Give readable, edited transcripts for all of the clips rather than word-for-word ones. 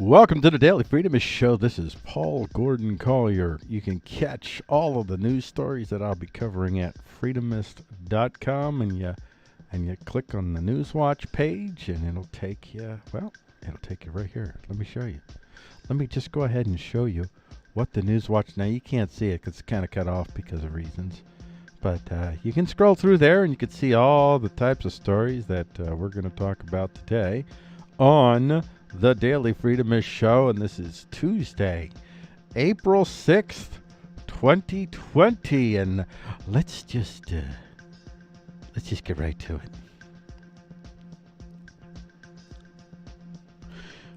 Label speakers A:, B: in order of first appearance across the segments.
A: Welcome to the Daily Freedomist Show. This is Paul Gordon Collier. You can catch all of the news stories that I'll be covering at Freedomist.com, and you click on the News Watch page, and it'll take you, it'll take you right here. Let me show you. Let me just go ahead and show you what the News Watch. Now, you can't see it because it's kind of cut off because of reasons, but you can scroll through there, and you can see all the types of stories that we're going to talk about today on the Daily Freedomist Show, and this is Tuesday, April 6th, 2020, and let's just get right to it.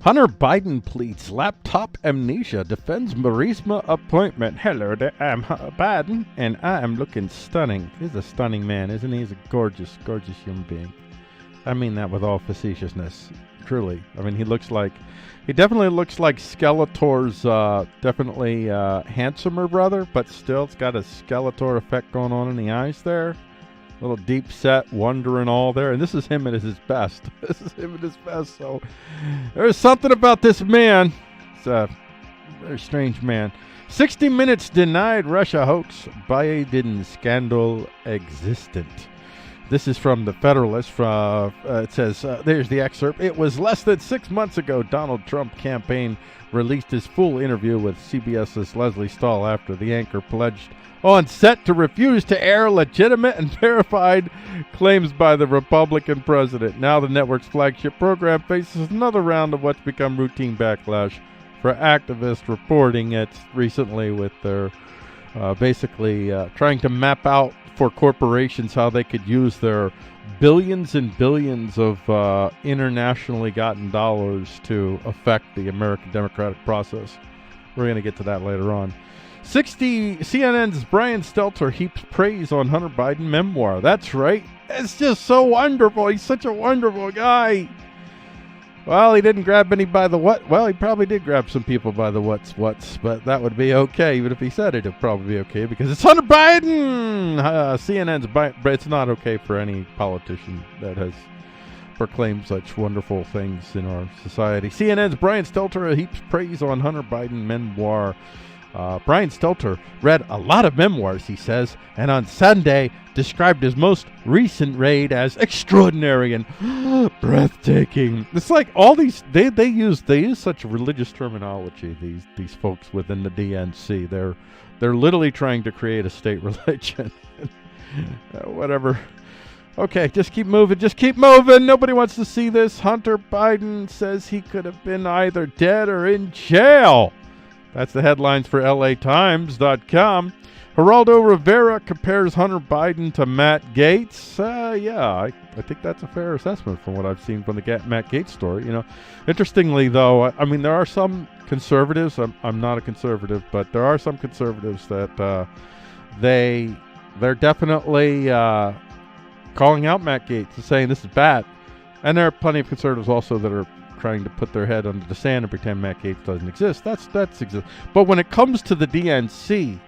A: Hunter Biden pleads laptop amnesia, defends Burisma appointment. Hello there, I'm Biden, and I am looking stunning. He's a stunning man, isn't he? He's a gorgeous, gorgeous human being. I mean that with all facetiousness. Truly. I mean, he definitely looks like Skeletor's definitely handsomer brother, but still it's got a Skeletor effect going on in the eyes there. A little deep set, wonder and all there. And this is him at his best. This is him at his best. So there's something about this man. It's a very strange man. 60 Minutes denied Russia hoax. Biden scandal existent. This is from the Federalist. It says, there's the excerpt. It was less than 6 months ago Donald Trump campaign released his full interview with CBS's Leslie Stahl after the anchor pledged on set to refuse to air legitimate and verified claims by the Republican president. Now the network's flagship program faces another round of what's become routine backlash for activists reporting it recently with their basically trying to map out for corporations how they could use their billions and billions of internationally gotten dollars to affect the American democratic process. We're going to get to that later on. CNN's Brian Stelter heaps praise on Hunter Biden memoir. That's right. It's just so wonderful. He's such a wonderful guy. Well, he didn't grab any by the what? Well, he probably did grab some people by the what's, but that would be okay. Even if he said it, it'd probably be okay because it's Hunter Biden! CNN's, but it's not okay for any politician that has proclaimed such wonderful things in our society. CNN's Brian Stelter heaps praise on Hunter Biden memoir. Brian Stelter read a lot of memoirs, he says, and on Sunday described his most recent raid as extraordinary and breathtaking. It's like all these they use such religious terminology. These folks within the DNC, they're literally trying to create a state religion. Whatever. Okay, just keep moving. Just keep moving. Nobody wants to see this. Hunter Biden says he could have been either dead or in jail. That's the headlines for LATimes.com. Geraldo Rivera compares Hunter Biden to Matt Gaetz. I think that's a fair assessment from what I've seen from the Matt Gaetz story. You know, interestingly though, I mean there are some conservatives. I'm not a conservative, but there are some conservatives that they're definitely calling out Matt Gaetz and saying this is bad. And there are plenty of conservatives also that are trying to put their head under the sand and pretend Matt Gaetz doesn't exist. That's exist. But when it comes to the DNC,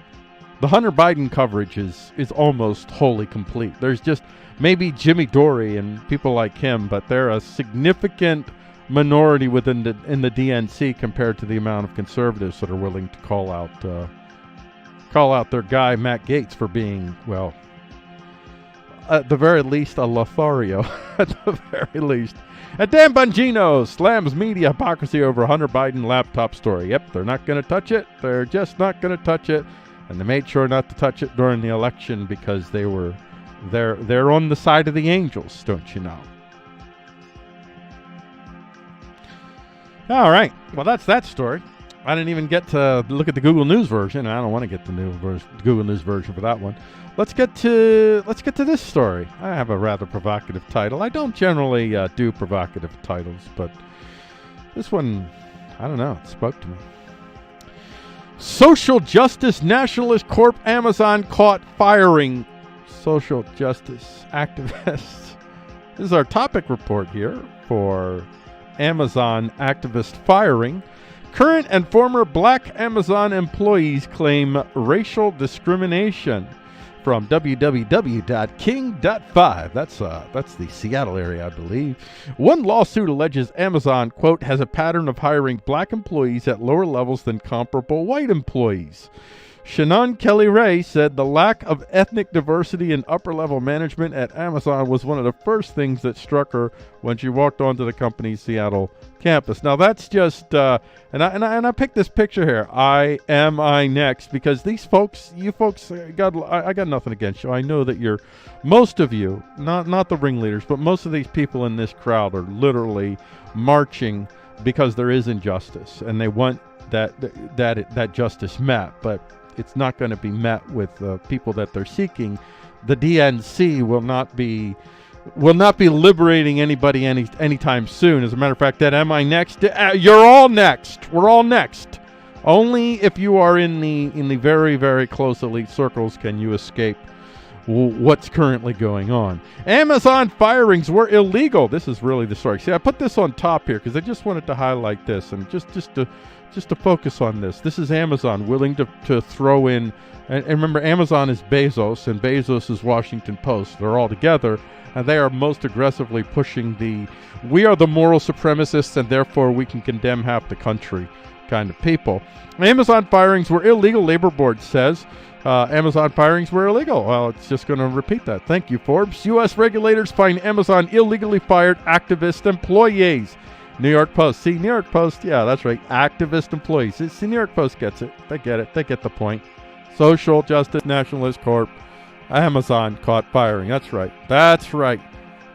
A: the Hunter Biden coverage is almost wholly complete. There's just maybe Jimmy Dore and people like him, but they're a significant minority within in the DNC compared to the amount of conservatives that are willing to call out their guy Matt Gaetz for being, well, at the very least, a Lothario. At the very least. And Dan Bongino slams media hypocrisy over Hunter Biden laptop story. Yep, they're not going to touch it. They're just not going to touch it. And they made sure not to touch it during the election because they're on the side of the angels, don't you know? All right. Well, that's that story. I didn't even get to look at the Google News version. I don't want to get the Google News version for that one. Let's get to this story. I have a rather provocative title. I don't generally do provocative titles, but this one, I don't know, it spoke to me. Social Justice Nationalist Corp Amazon caught firing social justice activists. This is our topic report here for Amazon activist firing. Current and former black Amazon employees claim racial discrimination. from www.king.5. That's the Seattle area, I believe. One lawsuit alleges Amazon, quote, has a pattern of hiring black employees at lower levels than comparable white employees. Shannon Kelly Ray said the lack of ethnic diversity in upper-level management at Amazon was one of the first things that struck her when she walked onto the company's Seattle campus. Now that's just, and I picked this picture here. I next, because these folks, you folks, I got nothing against you. I know that most of you, not the ringleaders, but most of these people in this crowd are literally marching because there is injustice, and they want that justice met, but it's not going to be met with people that they're seeking. The DNC will not be liberating anybody anytime soon. As a matter of fact, that am I next? You're all next. We're all next. Only if you are in the very, very close elite circles can you escape what's currently going on. Amazon firings were illegal. This is really the story. See, I put this on top here because I just wanted to highlight this and just to focus on this. This is Amazon willing to throw in, and remember, Amazon is Bezos, and Bezos is Washington Post. They're all together, and they are most aggressively pushing we are the moral supremacists, and therefore we can condemn half the country kind of people. Amazon firings were illegal, Labor Board says. Amazon firings were illegal. Well, it's just going to repeat that. Thank you, Forbes. U.S. regulators find Amazon illegally fired activist employees. New York Post. See, New York Post, yeah, that's right. Activist employees. See, New York Post gets it. They get it. They get the point. Social Justice Nationalist Corp. Amazon caught firing. That's right. That's right.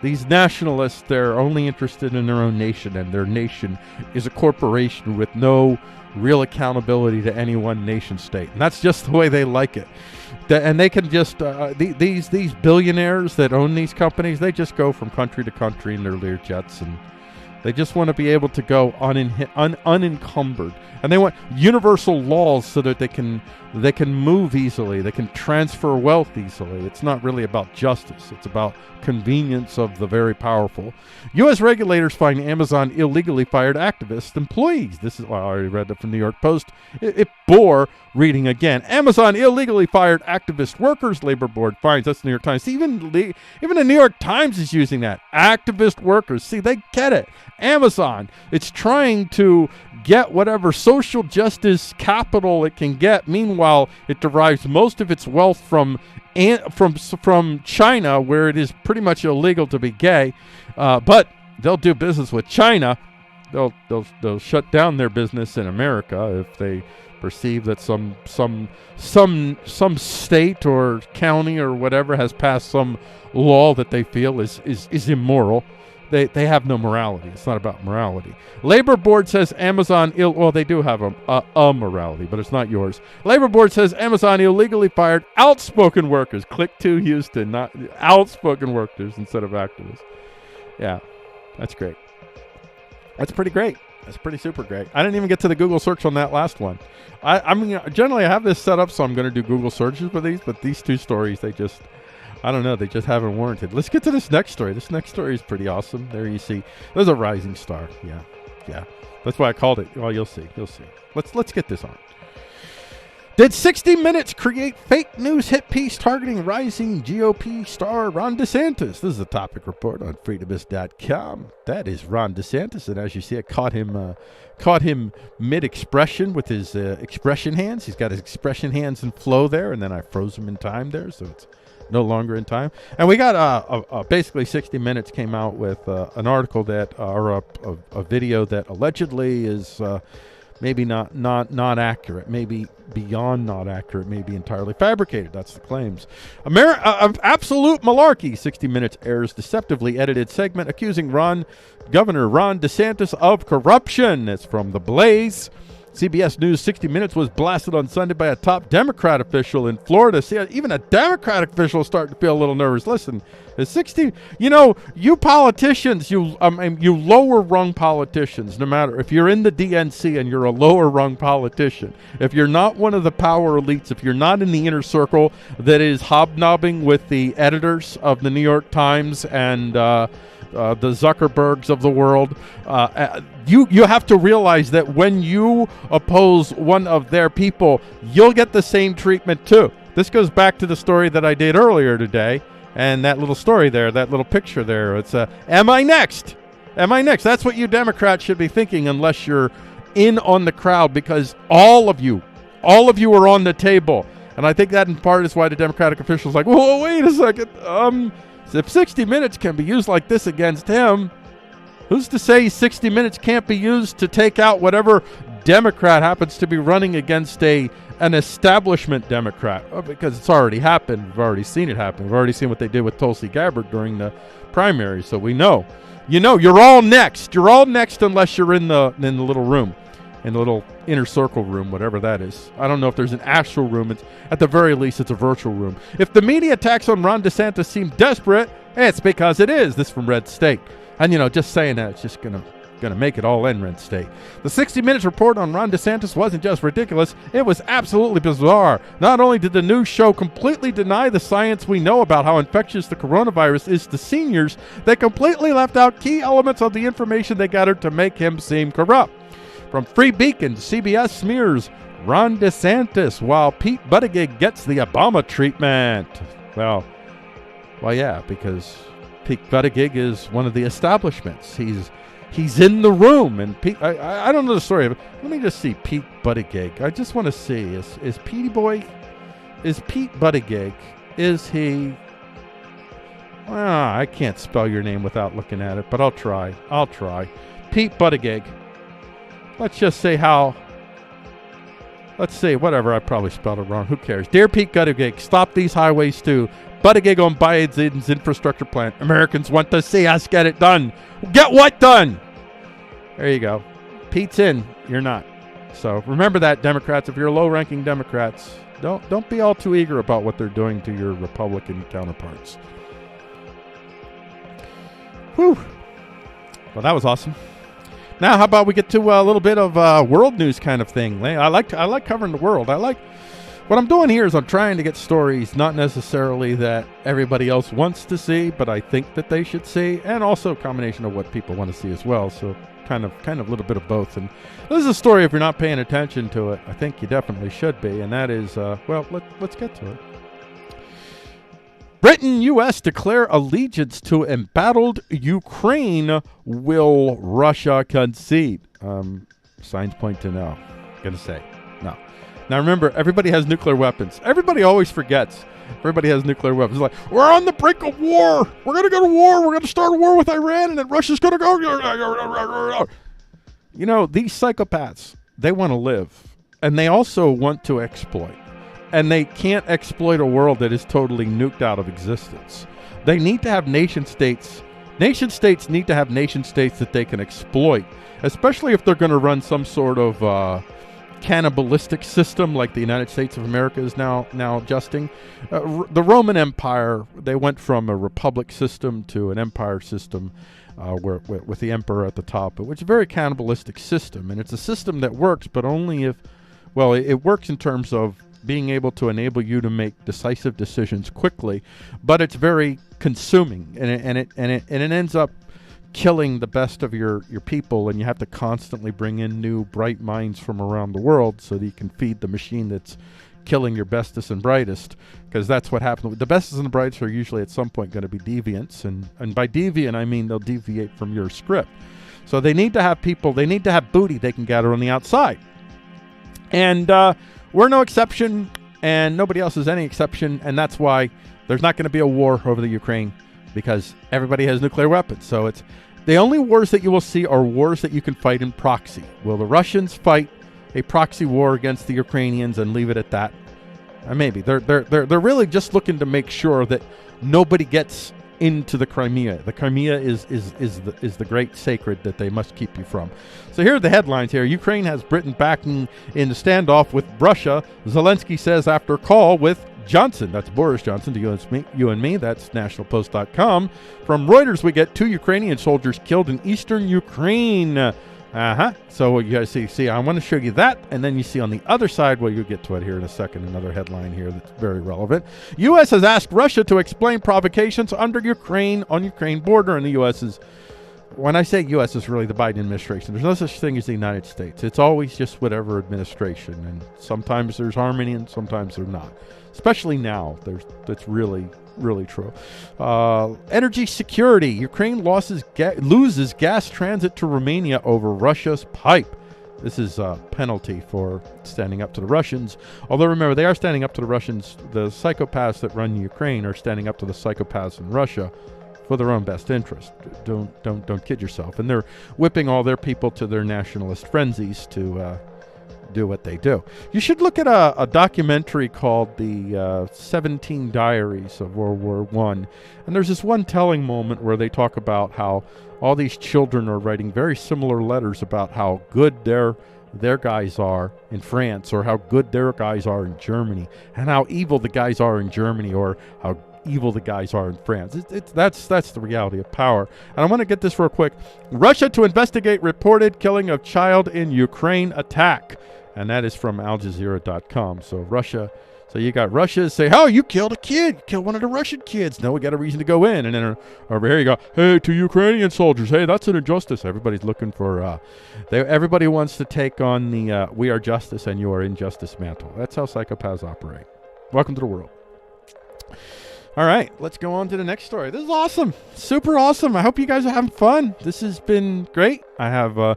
A: These nationalists, they're only interested in their own nation, and their nation is a corporation with no real accountability to any one nation state. And that's just the way they like it. And they can just, these billionaires that own these companies, they just go from country to country in their Learjets, and they just want to be able to go unencumbered, and they want universal laws so that they can move easily, they can transfer wealth easily. It's not really about justice; it's about convenience of the very powerful. U.S. regulators find Amazon illegally fired activist employees. This is, well, I already read it from New York Post. It bore reading again. Amazon illegally fired activist workers. Labor Board finds. That's the New York Times. Even the New York Times is using that. Activist workers. See, they get it. Amazon, it's trying to get whatever social justice capital it can get. Meanwhile, it derives most of its wealth from China, where it is pretty much illegal to be gay. But they'll do business with China. They'll shut down their business in America if they perceive that some state or county or whatever has passed some law that they feel is immoral. They have no morality. It's not about morality. Labor Board says Amazon well, they do have a morality, but it's not yours. Labor Board says Amazon illegally fired outspoken workers. Click to Houston, not outspoken workers instead of activists. Yeah, that's great. That's pretty great. That's pretty super great. I didn't even get to the Google search on that last one. I mean, generally I have this set up, so I'm going to do Google searches for these, but these two stories, I don't know. They just haven't warranted. Let's get to this next story. This next story is pretty awesome. There you see. There's a rising star. Yeah. That's why I called it. Well, you'll see. Let's get this on. Did 60 Minutes create fake news hit piece targeting rising GOP star Ron DeSantis? This is a topic report on Freedomist.com. That is Ron DeSantis, and as you see, I caught him mid-expression with his expression hands. He's got his expression hands in flow there, and then I froze him in time there, so it's no longer in time. And we got basically 60 Minutes came out with an article that, or a video that allegedly is maybe not accurate, maybe beyond not accurate, maybe entirely fabricated. That's the claims. Absolute malarkey. 60 Minutes airs deceptively edited segment accusing Governor Ron DeSantis of corruption. It's from The Blaze. CBS News 60 Minutes was blasted on Sunday by a top Democrat official in Florida. See, even a Democratic official is starting to feel a little nervous. Listen, the 60, you politicians, you lower rung politicians, no matter if you're in the DNC and you're a lower rung politician, if you're not one of the power elites, if you're not in the inner circle that is hobnobbing with the editors of the New York Times and the Zuckerbergs of the world, you have to realize that when you oppose one of their people, you'll get the same treatment too. This goes back to the story that I did earlier today, and that little story there, that little picture there. It's am I next? Am I next? That's what you Democrats should be thinking, unless you're in on the crowd, because all of you are on the table. And I think that in part is why the Democratic officials are like, whoa, wait a second. If 60 Minutes can be used like this against him, who's to say 60 Minutes can't be used to take out whatever Democrat happens to be running against an establishment Democrat? Oh, because it's already happened. We've already seen it happen. We've already seen what they did with Tulsi Gabbard during the primary, so we know. You're all next. You're all next unless you're in the little room, in the little inner circle room, whatever that is. I don't know if there's an actual room. It's, at the very least, it's a virtual room. If the media attacks on Ron DeSantis seem desperate, it's because it is. This from Red State. And, just saying that, it's just going to make it all in Red State. The 60 Minutes report on Ron DeSantis wasn't just ridiculous. It was absolutely bizarre. Not only did the news show completely deny the science we know about how infectious the coronavirus is to seniors, they completely left out key elements of the information they gathered to make him seem corrupt. From Free Beacon, CBS smears Ron DeSantis while Pete Buttigieg gets the Obama treatment. Well, yeah, because Pete Buttigieg is one of the establishments. He's in the room, and Pete. I don't know the story of it. Let me just see Pete Buttigieg. I just want to see is Petey Boy, is Pete Buttigieg? Is he? I can't spell your name without looking at it, but I'll try. Pete Buttigieg. Let's just say how. Let's see, whatever. I probably spelled it wrong. Who cares? Dear Pete Buttigieg, stop these highways too. Buttigieg on Biden's infrastructure plan. Americans want to see us get it done. Get what done? There you go. Pete's in. You're not. So remember that, Democrats. If you're low-ranking Democrats, don't be all too eager about what they're doing to your Republican counterparts. Whew. Well, that was awesome. Now, how about we get to a little bit of world news kind of thing? I like covering the world. What I'm doing here is I'm trying to get stories not necessarily that everybody else wants to see, but I think that they should see, and also a combination of what people want to see as well. So kind of a little bit of both. And this is a story, if you're not paying attention to it, I think you definitely should be, and that is, let's get to it. Britain, U.S. declare allegiance to embattled Ukraine. Will Russia concede? Signs point to no. Gonna say no. Now remember, everybody has nuclear weapons. Everybody always forgets. Everybody has nuclear weapons. It's like, we're on the brink of war. We're going to go to war. We're going to start a war with Iran, and then Russia's going to go. These psychopaths, they want to live. And they also want to exploit. And they can't exploit a world that is totally nuked out of existence. They need to have nation states. Nation states need to have nation states that they can exploit, especially if they're going to run some sort of cannibalistic system like the United States of America is now adjusting. The Roman Empire, they went from a republic system to an empire system with the emperor at the top, which is a very cannibalistic system. And it's a system that works, but only if, it works in terms of being able to enable you to make decisive decisions quickly, but it's very consuming, and it ends up killing the best of your people, and you have to constantly bring in new bright minds from around the world so that you can feed the machine that's killing your bestest and brightest, because that's what happens. The bestest and the brightest are usually at some point going to be deviants, and by deviant I mean they'll deviate from your script. So they need to have people, they need to have booty they can gather on the outside. And we're no exception, and nobody else is any exception, and that's why there's not going to be a war over the Ukraine, because everybody has nuclear weapons. So it's the only wars that you will see are wars that you can fight in proxy. Will the Russians fight a proxy war against the Ukrainians and leave it at that? Maybe they're really just looking to make sure that nobody gets into the Crimea. The Crimea is the great sacred that they must keep you from. So here are the headlines here. Ukraine has Britain backing in the standoff with Russia. Zelensky says after call with Johnson. That's Boris Johnson to you and me. That's nationalpost.com. From Reuters, we get 2 Ukrainian soldiers killed in eastern Ukraine. So you guys see, I want to show you that, and then you see on the other side, you'll get to it here in a second, another headline here that's very relevant. U.S. has asked Russia to explain provocations on Ukraine border, and the U.S. is when I say U.S., it's really the Biden administration. There's no such thing as the United States. It's always just whatever administration, and sometimes there's harmony and sometimes there's not. Especially now, that's really true. Energy security. Ukraine loses gas transit to Romania over Russia's pipe. This is a penalty for standing up to the Russians. Although remember, they are standing up to the Russians. The psychopaths that run Ukraine are standing up to the psychopaths in Russia for their own best interest. Don't kid yourself. And they're whipping all their people to their nationalist frenzies to do what they do. You should look at a documentary called the 17 Diaries of World War I. And there's this one telling moment where they talk about how all these children are writing very similar letters about how good their guys are in France, or how good their guys are in Germany, and how evil the guys are in Germany, or how evil the guys are in France. That's the reality of power. And I want to get this real quick. Russia to investigate reported killing of child in Ukraine attack. And that is from AlJazeera.com. So Russia, so you got Russia say, oh, you killed a kid. You killed one of the Russian kids. No, we got a reason to go in. And then over here you go, hey, to Ukrainian soldiers. Hey, that's an injustice. Everybody's looking for, everybody wants to take on the we are justice and you are injustice mantle. That's how psychopaths operate. Welcome to the world. All right, let's go on to the next story. This is awesome. Super awesome. I hope you guys are having fun. This has been great. I have a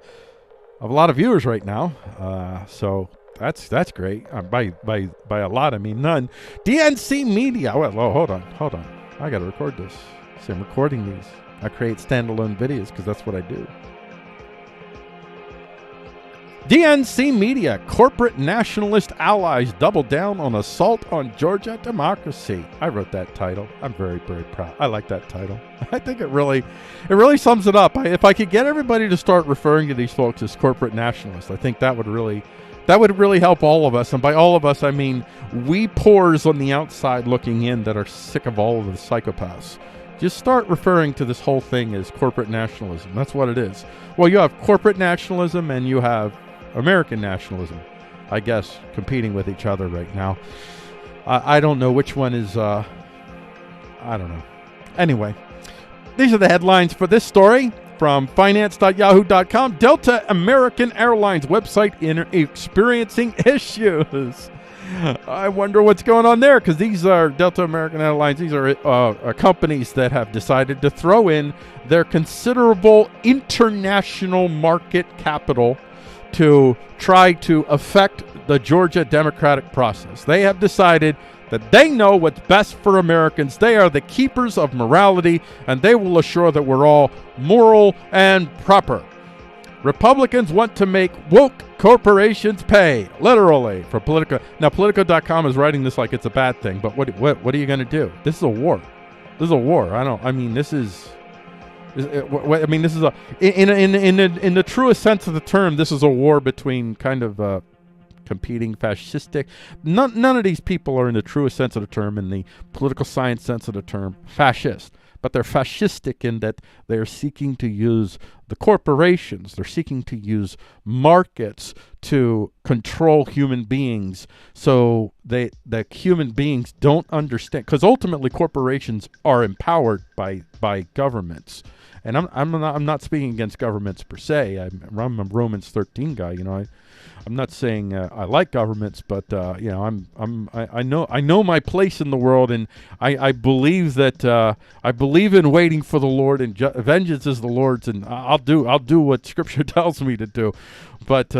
A: lot of viewers right now. So that's great. By a lot, I mean none. DNC Media. Well, hold on. I got to record this. See, I'm recording these. I create standalone videos because that's what I do. DNC Media, corporate nationalist allies double down on assault on Georgia democracy. I wrote that title. I'm very, very proud. I like that title. I think it really sums it up. If I could get everybody to start referring to these folks as corporate nationalists, I think that would really help all of us. And by all of us, I mean we pores on the outside looking in that are sick of all of the psychopaths. Just start referring to this whole thing as corporate nationalism. That's what it is. Well, you have corporate nationalism and you have American nationalism, I guess, competing with each other right now. I don't know which one is, I don't know. Anyway, these are the headlines for this story from finance.yahoo.com. Delta American Airlines website experiencing issues. I wonder what's going on there, because these are Delta American Airlines. These are companies that have decided to throw in their considerable international market capital to try to affect the Georgia democratic process. They have decided that they know what's best for Americans. They are the keepers of morality, and they will assure that we're all moral and proper. Republicans want to make woke corporations pay, literally, for Politico. Now, Politico.com is writing this like it's a bad thing, but what are you going to do? This is a war. This is a war. This is in the truest sense of the term, this is a war between kind of competing fascistic. None of these people are in the truest sense of the term, in the political science sense of the term, fascist. But they're fascistic in that they're seeking to use the corporations, they're seeking to use markets to control human beings, so the human beings don't understand, because ultimately corporations are empowered by governments. And I'm not speaking against governments per se. I'm a Romans 13 guy. I'm not saying I like governments, but I know my place in the world, and I believe that I believe in waiting for the Lord, and vengeance is the Lord's, and I'll do what Scripture tells me to do. But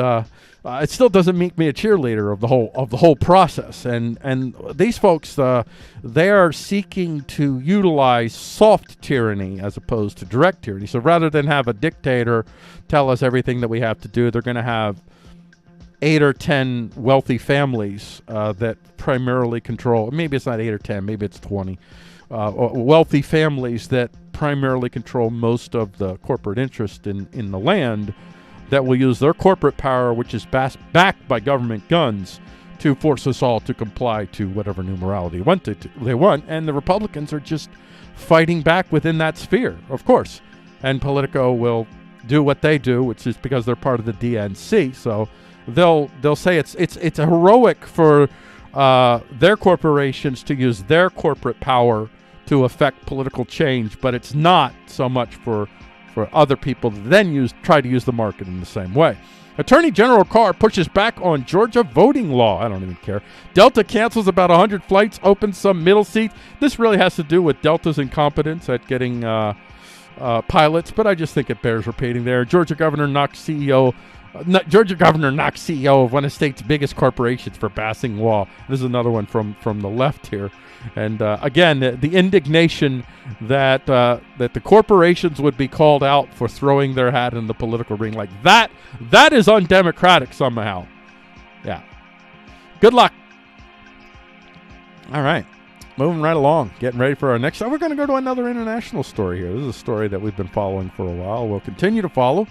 A: it still doesn't make me a cheerleader of the whole process. And these folks, they are seeking to utilize soft tyranny as opposed to direct tyranny. So rather than have a dictator tell us everything that we have to do, they're going to have 8 or 10 wealthy families that primarily control. Maybe it's not 8 or 10, maybe it's 20 wealthy families that primarily control most of the corporate interest in the land, that will use their corporate power, which is backed by government guns, to force us all to comply to whatever new morality they want. And the Republicans are just fighting back within that sphere, of course. And Politico will do what they do, which is because they're part of the DNC. So they'll say it's heroic for their corporations to use their corporate power to affect political change, but it's not so much for for other people to then try to use the market in the same way. Attorney General Carr pushes back on Georgia voting law. I don't even care. Delta cancels about 100 flights, opens some middle seats. This really has to do with Delta's incompetence at getting pilots, but I just think it bears repeating there. Georgia governor knocks CEO of one of the state's biggest corporations for passing law. This is another one from the left here. And again, the indignation that the corporations would be called out for throwing their hat in the political ring like that is undemocratic somehow. Yeah. Good luck. All right. Moving right along. Getting ready for our next. We're going to go to another international story here. This is a story that we've been following for a while. We'll continue to follow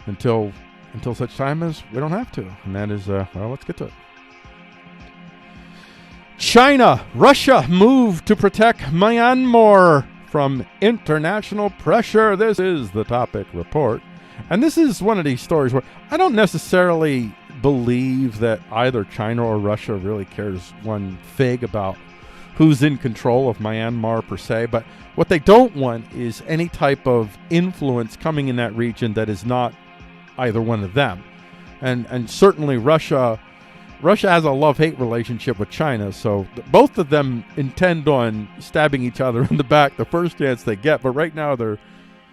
A: until such time as we don't have to. And that is, let's get to it. China, Russia move to protect Myanmar from international pressure. This is the topic report. And this is one of these stories where I don't necessarily believe that either China or Russia really cares one fig about who's in control of Myanmar per se. But what they don't want is any type of influence coming in that region that is not either one of them. And certainly Russia has a love-hate relationship with China, so both of them intend on stabbing each other in the back the first chance they get. But right now they're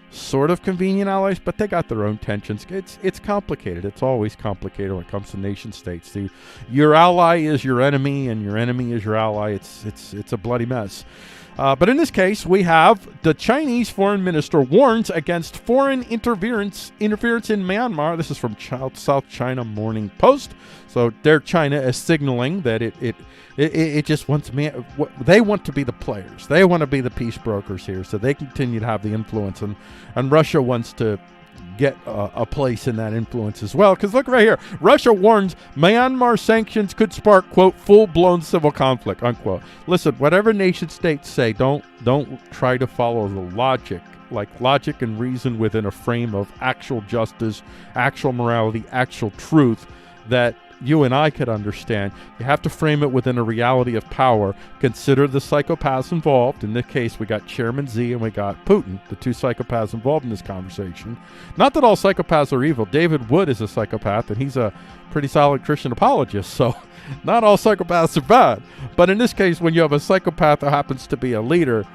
A: sort of convenient allies, but they got their own tensions. It's complicated. It's always complicated when it comes to nation states. Your ally is your enemy, and your enemy is your ally. It's a bloody mess. But in this case, we have the Chinese foreign minister warns against foreign interference in Myanmar. This is from South China Morning Post. So there, China is signaling that it just wants they want to be the players. They want to be the peace brokers here, so they continue to have the influence, and Russia wants to get a place in that influence as well. Because look right here, Russia warns Myanmar sanctions could spark, quote, full-blown civil conflict, unquote. Listen, whatever nation states say, don't try to follow the logic, like logic and reason within a frame of actual justice, actual morality, actual truth that you and I could understand. You have to frame it within a reality of power. Consider the psychopaths involved. In this case, we got Chairman Xi and we got Putin, the two psychopaths involved in this conversation. Not that all psychopaths are evil. David Wood is a psychopath, and he's a pretty solid Christian apologist, so not all psychopaths are bad. But in this case, when you have a psychopath that happens to be a leader,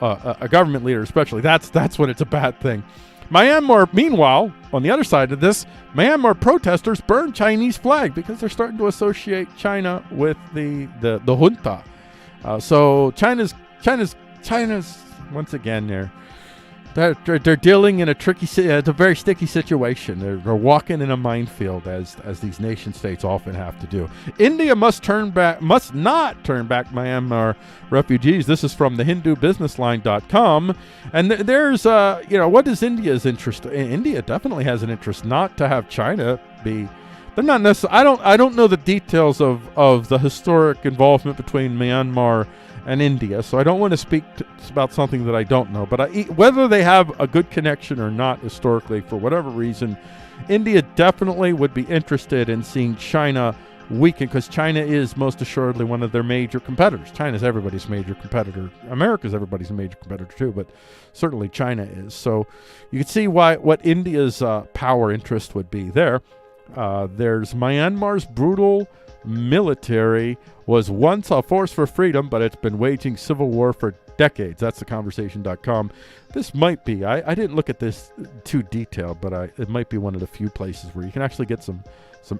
A: a government leader especially, that's when it's a bad thing. Myanmar, meanwhile, on the other side of this, Myanmar protesters burn Chinese flag because they're starting to associate China with the junta. So China's once again they're dealing in it's a very sticky situation. They're walking in a minefield as these nation states often have to do. India must not turn back Myanmar refugees. This is from the HinduBusinessLine.com. And there's what is India's interest? India definitely has an interest not to have China be. They're not necessarily. I don't know the details of the historic involvement between Myanmar and India, so I don't want to speak about something that I don't know. But whether they have a good connection or not historically, for whatever reason, India definitely would be interested in seeing China weaken, because China is most assuredly one of their major competitors. China's everybody's major competitor. America's everybody's major competitor too, but certainly China is. So you can see what India's power interest would be there. There's Myanmar's brutal military was once a force for freedom, but it's been waging civil war for decades. That's theconversation.com. This might be, I didn't look at this too detailed, but it might be one of the few places where you can actually get some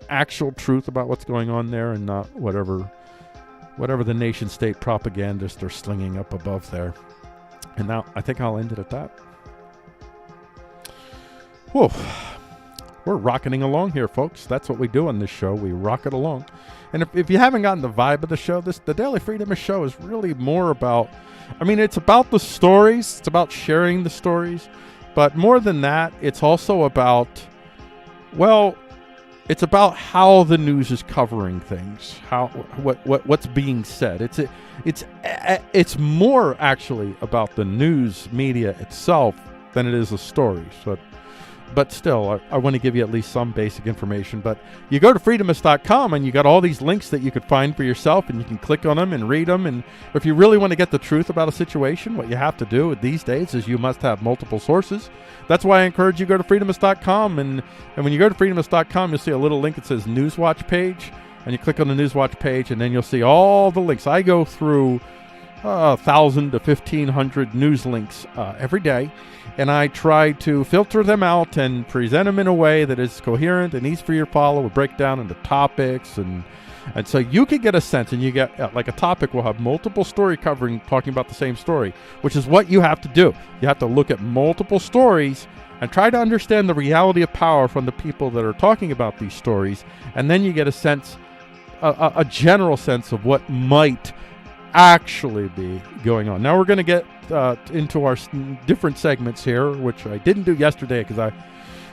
A: actual truth about what's going on there, and not whatever the nation state propagandists are slinging up above there. And now I think I'll end it at that. Whoa. We're rocketing along here, folks. That's what we do on this show. We rocket along. And if you haven't gotten the vibe of the show, the Daily Freedomist show is really more about, it's about the stories. It's about sharing the stories. But more than that, it's also about, it's about how the news is covering things, what's being said. It's more actually about the news media itself than it is the stories. But still, I want to give you at least some basic information. But you go to Freedomist.com and you got all these links that you could find for yourself, and you can click on them and read them. And if you really want to get the truth about a situation, what you have to do these days is you must have multiple sources. That's why I encourage you to go to Freedomist.com. And when you go to Freedomist.com, you'll see a little link that says Newswatch page. And you click on the Newswatch page, and then you'll see all the links. I go through 1,000 to 1,500 news links every day, and I try to filter them out and present them in a way that is coherent and easy for you to follow. We break down into topics, and so you can get a sense, and you get like a topic will have multiple story covering, talking about the same story, which is what you have to do. You have to look at multiple stories and try to understand the reality of power from the people that are talking about these stories, and then you get a sense, a general sense of what might actually be going on. Now we're going to get into our different segments here, which I didn't do yesterday because it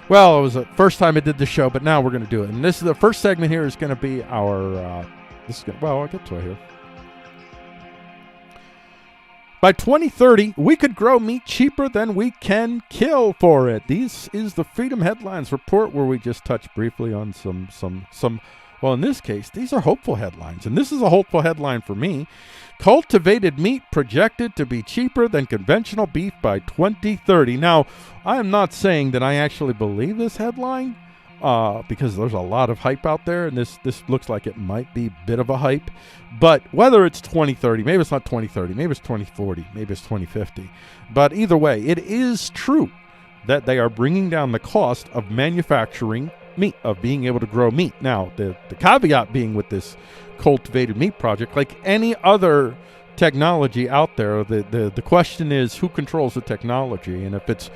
A: was the first time I did the show, but now we're going to do it. And this is the first segment here is going to be our, I'll get to it here. By 2030, we could grow meat cheaper than we can kill for it. This is the Freedom Headlines Report, where we just touch briefly on some. Well, in this case, these are hopeful headlines, and this is a hopeful headline for me. Cultivated meat projected to be cheaper than conventional beef by 2030. Now, I am not saying that I actually believe this headline, because there's a lot of hype out there, and this looks like it might be a bit of a hype. But whether it's 2030, maybe it's not 2030, maybe it's 2040, maybe it's 2050. But either way, it is true that they are bringing down the cost of manufacturing meat, of being able to grow meat. Now, the caveat being with this cultivated meat project, like any other technology out there, the question is who controls the technology, and if it's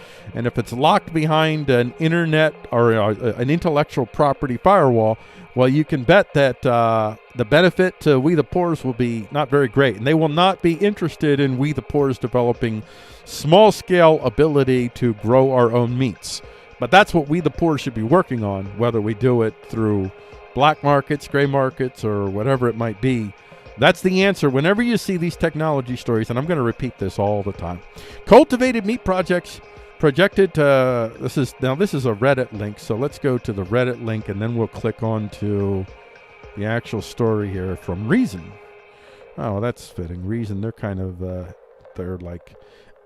A: locked behind an internet or an intellectual property firewall, well, you can bet that the benefit to we the poors will be not very great, and they will not be interested in we the poors developing small scale ability to grow our own meats. But that's what we the poor should be working on, whether we do it through black markets, gray markets, or whatever it might be. That's the answer whenever you see these technology stories, and I'm going to repeat this all the time. Cultivated meat projects projected to, this is a Reddit link, so let's go to the Reddit link, and then we'll click on to the actual story here from Reason. Oh, that's fitting. Reason, they're kind of, they're like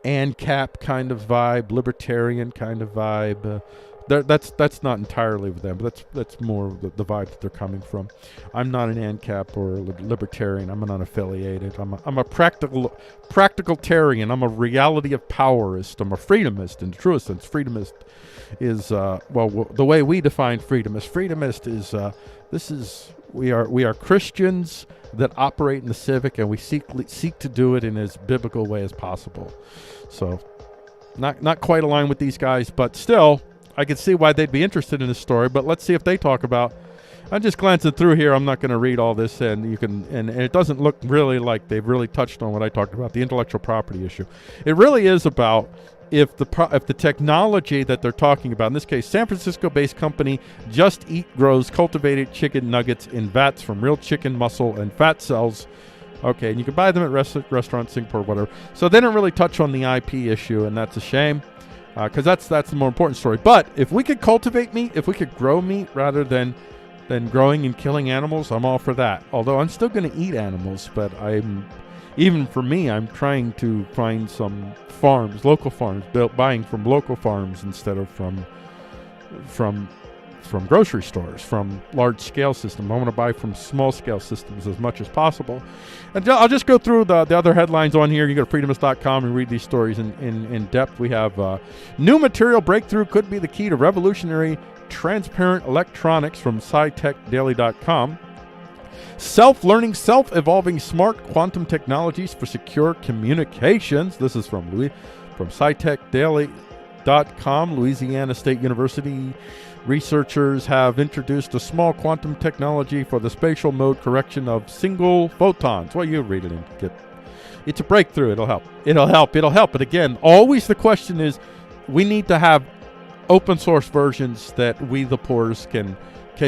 A: ANCAP kind of vibe, libertarian kind of vibe. That's not entirely with them, but that's more the vibe that they're coming from. I'm not an ANCAP or a libertarian. I'm an unaffiliated. I'm a practicalitarian. I'm a reality of powerist. I'm a freedomist in the truest sense. Freedomist is the way we define freedomist. Freedomist is we are Christians that operate in the civic, and we seek to do it in as biblical way as possible. So not quite aligned with these guys, but still I could see why they'd be interested in this story. But let's see if they talk about, I'm just glancing through here. I'm not going to read all this, and you can, and it doesn't look really like they've really touched on what I talked about, the intellectual property issue. It really is about if the technology that they're talking about, in this case, San Francisco-based company Just Eat grows cultivated chicken nuggets in vats from real chicken muscle and fat cells. Okay, and you can buy them at restaurants, Singapore, whatever. So they didn't really touch on the IP issue, and that's a shame, because that's the more important story. But if we could cultivate meat, if we could grow meat rather than growing and killing animals, I'm all for that. Although I'm still going to eat animals, but even for me, I'm trying to find some farms, local farms, buying from local farms instead of from grocery stores, from large-scale systems. I want to buy from small-scale systems as much as possible. And I'll just go through the other headlines on here. You go to freedomist.com and read these stories in depth. We have new material breakthrough could be the key to revolutionary transparent electronics from scitechdaily.com. Self-learning, self-evolving smart quantum technologies for secure communications. This is from scitechdaily.com. Louisiana State University researchers have introduced a small quantum technology for the spatial mode correction of single photons. Well, you read it and get. It's a breakthrough. It'll help. But again, always the question is, we need to have open source versions that we the poors can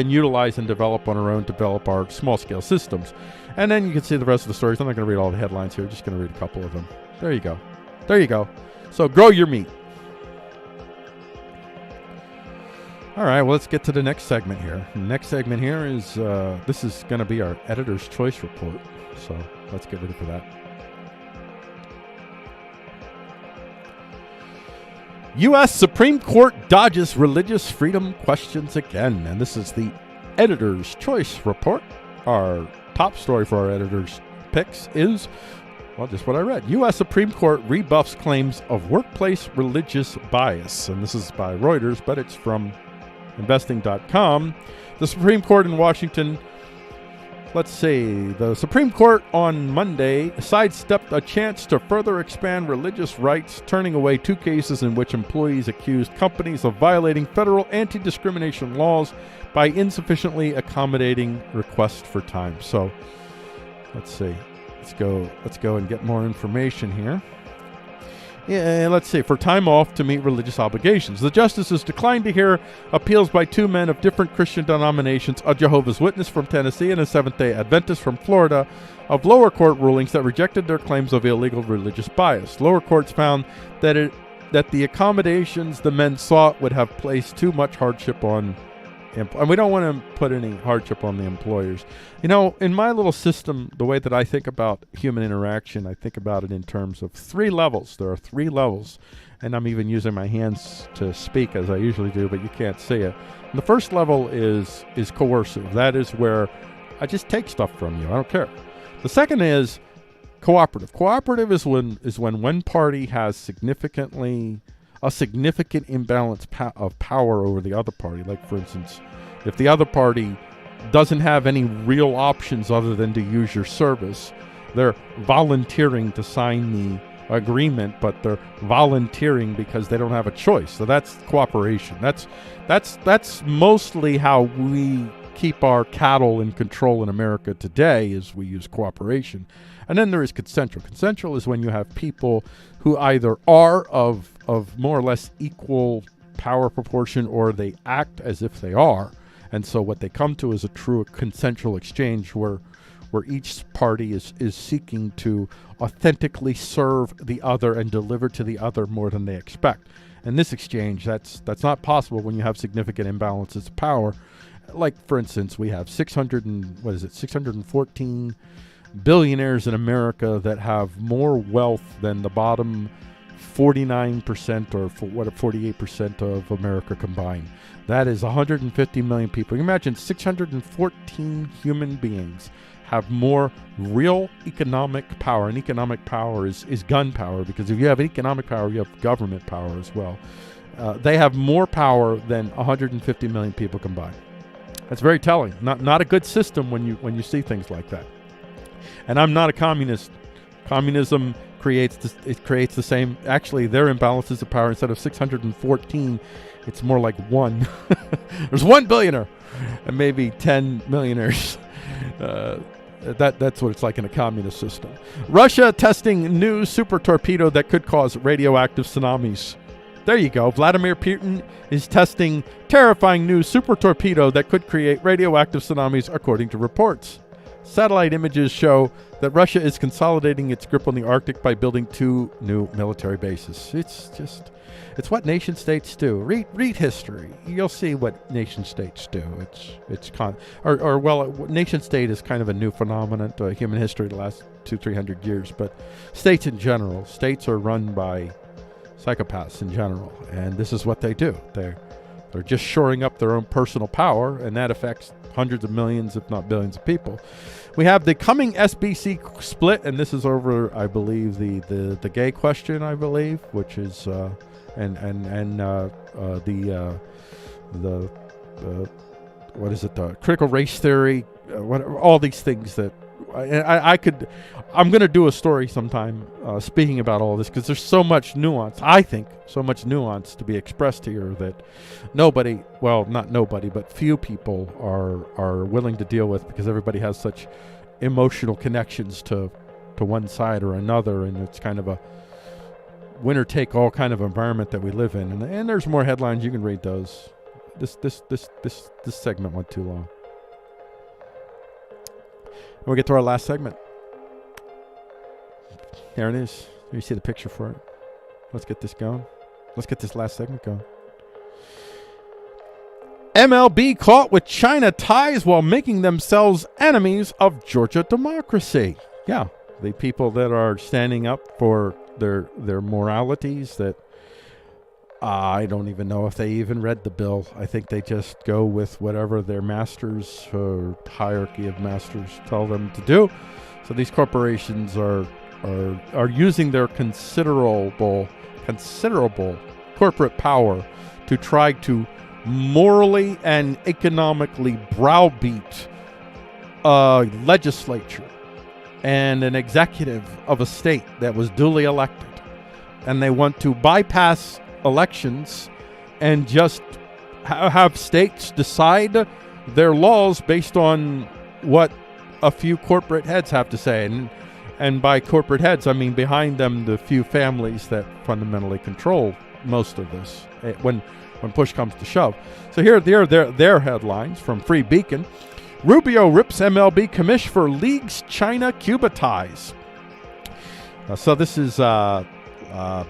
A: utilize and develop on our own, develop our small scale systems. And then you can see the rest of the stories. I'm not going to read all the headlines here. I'm just going to read a couple of them. There you go. So grow your meat. All right, well, let's get to the next segment here. The next segment here is, this is going to be our Editor's Choice Report. So let's get ready for that. U.S. Supreme Court dodges religious freedom questions again. And this is the Editor's Choice Report. Our top story for our editor's picks is, well, just what I read. U.S. Supreme Court rebuffs claims of workplace religious bias. And this is by Reuters, but it's from investing.com. The Supreme Court in Washington, the Supreme Court on Monday sidestepped a chance to further expand religious rights, turning away 2 cases in which employees accused companies of violating federal anti-discrimination laws by insufficiently accommodating requests for time. So let's see. Let's go and get more information here. Yeah, let's see. For time off to meet religious obligations. The justices declined to hear appeals by 2 men of different Christian denominations, a Jehovah's Witness from Tennessee and a Seventh-day Adventist from Florida, of lower court rulings that rejected their claims of illegal religious bias. Lower courts found that the accommodations the men sought would have placed too much hardship on and we don't want to put any hardship on the employers. You know, in my little system, the way that I think about human interaction, I think about it in terms of 3 levels. There are 3 levels, and I'm even using my hands to speak as I usually do, but you can't see it. And the first level is coercive. That is where I just take stuff from you. I don't care. The second is cooperative. Cooperative is when one party has a significant imbalance of power over the other party. Like, for instance, if the other party doesn't have any real options other than to use your service, they're volunteering to sign the agreement, but they're volunteering because they don't have a choice. So that's cooperation. That's mostly how we keep our cattle in control in America today, is we use cooperation. And then there is consensual. Consensual is when you have people who either are of more or less equal power proportion, or they act as if they are. And so what they come to is a true consensual exchange where each party is seeking to authentically serve the other and deliver to the other more than they expect. And this exchange, that's not possible when you have significant imbalances of power. Like, for instance, we have 614 billionaires in America that have more wealth than the bottom 49% or 48% of America combined. That is 150 million people. You imagine 614 human beings have more real economic power. And economic power is gun power, because if you have economic power, you have government power as well. They have more power than 150 million people combined. That's very telling. Not a good system when you see things like that. And I'm not a communist. Communism creates the same. Actually, their imbalances of power, instead of 614, it's more like 1. There's 1 billionaire and maybe 10 millionaires. That's what it's like in a communist system. Russia testing new super torpedo that could cause radioactive tsunamis. There you go. Vladimir Putin is testing terrifying new super torpedo that could create radioactive tsunamis, according to reports. Satellite images show that Russia is consolidating its grip on the Arctic by building 2 new military bases. It's what nation states do. Read history. You'll see what nation states do. Nation state is kind of a new phenomenon to human history the last 200-300 years. But states in general, states are run by psychopaths in general, and this is what they do. They're just shoring up their own personal power, and that affects hundreds of millions, if not billions of people. We have the coming SBC split, and this is over, I believe, the gay question, I believe, which is the what is it? The critical race theory, all these things that I'm going to do a story sometime speaking about all this, because there's so much nuance. I think so much nuance to be expressed here that not nobody, but few people are willing to deal with, because everybody has such emotional connections to one side or another, and it's kind of a winner take all kind of environment that we live in. And there's more headlines. You can read those. This segment went too long. We'll get to our last segment. There it is. Here you see the picture for it. Let's get this going. Let's get this last segment going. MLB caught with China ties while making themselves enemies of Georgia democracy. Yeah, the people that are standing up for their moralities that I don't even know if they even read the bill. I think they just go with whatever their masters or hierarchy of masters tell them to do. So these corporations are using their considerable corporate power to try to morally and economically browbeat a legislature and an executive of a state that was duly elected. And they want to bypass elections and just have states decide their laws based on what a few corporate heads have to say. And by corporate heads, I mean behind them the few families that fundamentally control most of this when push comes to shove. So here are their headlines from Free Beacon. Rubio rips MLB commish for league's China-Cuba ties. So this is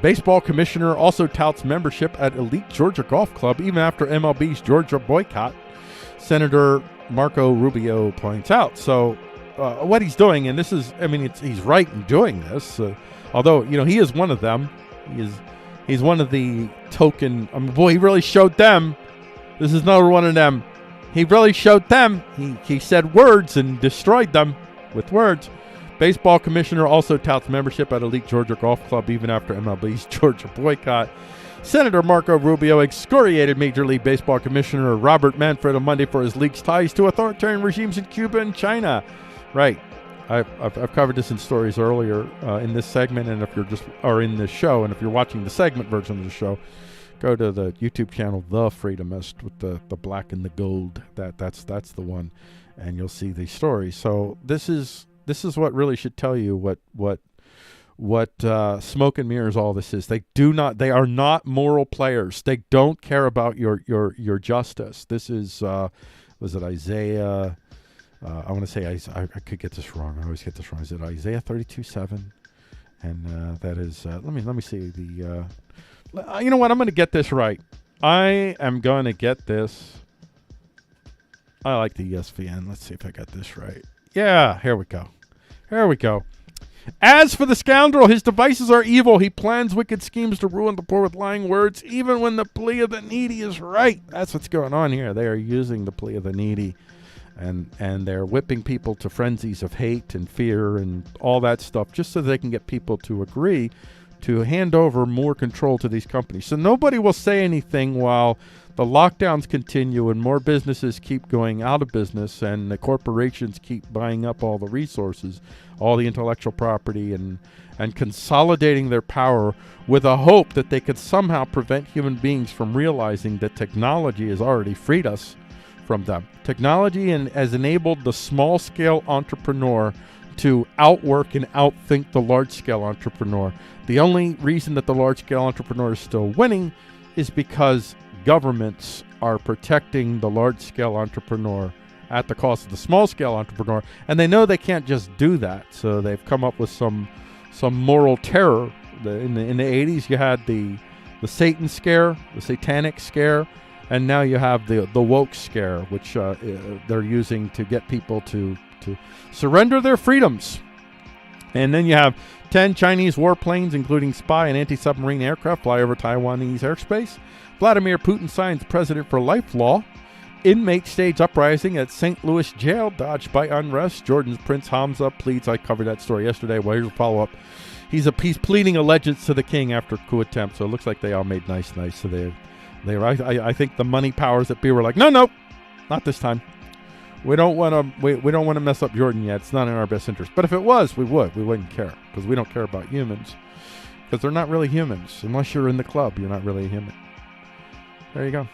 A: baseball commissioner also touts membership at elite Georgia golf club even after MLB's Georgia boycott, Senator Marco Rubio points out. So what he's doing, and this is, I mean, he's right in doing this, although, you know, he is one of them. He's one of the token, boy, he really showed them. This is another one of them. He really showed them. He said words and destroyed them with words. Baseball commissioner also touts membership at elite Georgia golf club even after MLB's Georgia boycott. Senator Marco Rubio excoriated Major League Baseball Commissioner Robert Manfred on Monday for his league's ties to authoritarian regimes in Cuba and China. Right. I've covered this in stories earlier in this segment, and if you're in this show, and if you're watching the segment version of the show, go to the YouTube channel The Freedomist with the black and the gold. That's the one, and you'll see these stories. So this is what really should tell you what smoke and mirrors all this is. They are not moral players. They don't care about your justice. This is was it Isaiah? I want to say I could get this wrong. I always get this wrong. Is it Isaiah 32:7? And that is let me see the. You know what? I'm going to get this right. I am going to get this. I like the ESPN. Let's see if I got this right. Yeah, here we go. Here we go. As for the scoundrel, his devices are evil. He plans wicked schemes to ruin the poor with lying words, even when the plea of the needy is right. That's what's going on here. They are using the plea of the needy, and they're whipping people to frenzies of hate and fear and all that stuff just so they can get people to agree to hand over more control to these companies. So nobody will say anything while the lockdowns continue and more businesses keep going out of business and the corporations keep buying up all the resources, all the intellectual property, and consolidating their power with a hope that they could somehow prevent human beings from realizing that technology has already freed us from them. Technology has enabled the small-scale entrepreneur to outwork and outthink the large-scale entrepreneur. The only reason that the large-scale entrepreneur is still winning is because governments are protecting the large-scale entrepreneur at the cost of the small-scale entrepreneur, and they know they can't just do that. So they've come up with some moral terror. In the 80s, you had the Satan scare, the satanic scare, and now you have the woke scare, which they're using to get people to surrender their freedoms. And then you have 10 Chinese warplanes, including spy and anti-submarine aircraft, fly over Taiwanese airspace. Vladimir Putin signs President for Life law. Inmate stage uprising at St. Louis jail, dodged by unrest. Jordan's Prince Hamza pleads. I covered that story yesterday. Well, here's a follow-up. He's pleading allegiance to the king after coup attempt. So it looks like they all made nice. So I think the money powers that be were like, no, not this time. We don't want to mess up Jordan yet. It's not in our best interest. But if it was, we wouldn't care, because we don't care about humans, because they're not really humans. Unless you're in the club, you're not really a human. There you go.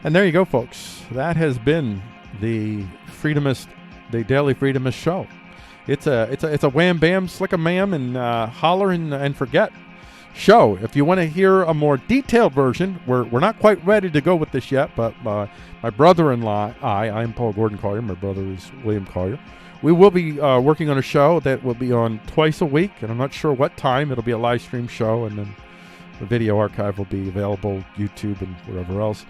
A: And there you go, folks. That has been the Daily Freedomist show. It's a wham bam slick a ma'am and holler and forget show. If you want to hear a more detailed version, we're not quite ready to go with this yet, but my brother-in-law, I'm Paul Gordon Collier. My brother is William Collier. We will be working on a show that will be on twice a week, and I'm not sure what time. It'll be a live stream show, and then the video archive will be available, YouTube and wherever else.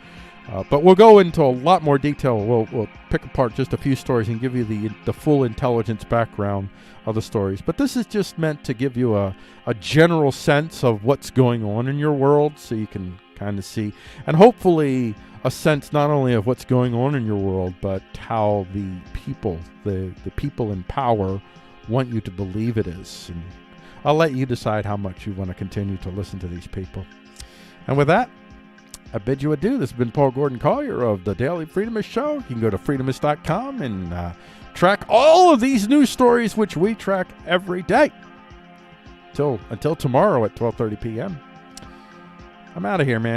A: But we'll go into a lot more detail. We'll pick apart just a few stories and give you the full intelligence background of the stories. But this is just meant to give you a general sense of what's going on in your world, so you can kind of see, and hopefully a sense not only of what's going on in your world, but how the people in power want you to believe it is. And I'll let you decide how much you want to continue to listen to these people. And with that, I bid you adieu. This has been Paul Gordon Collier of the Daily Freedomist Show. You can go to freedomist.com and track all of these news stories, which we track every day. Until tomorrow at 12:30 p.m. I'm out of here, man.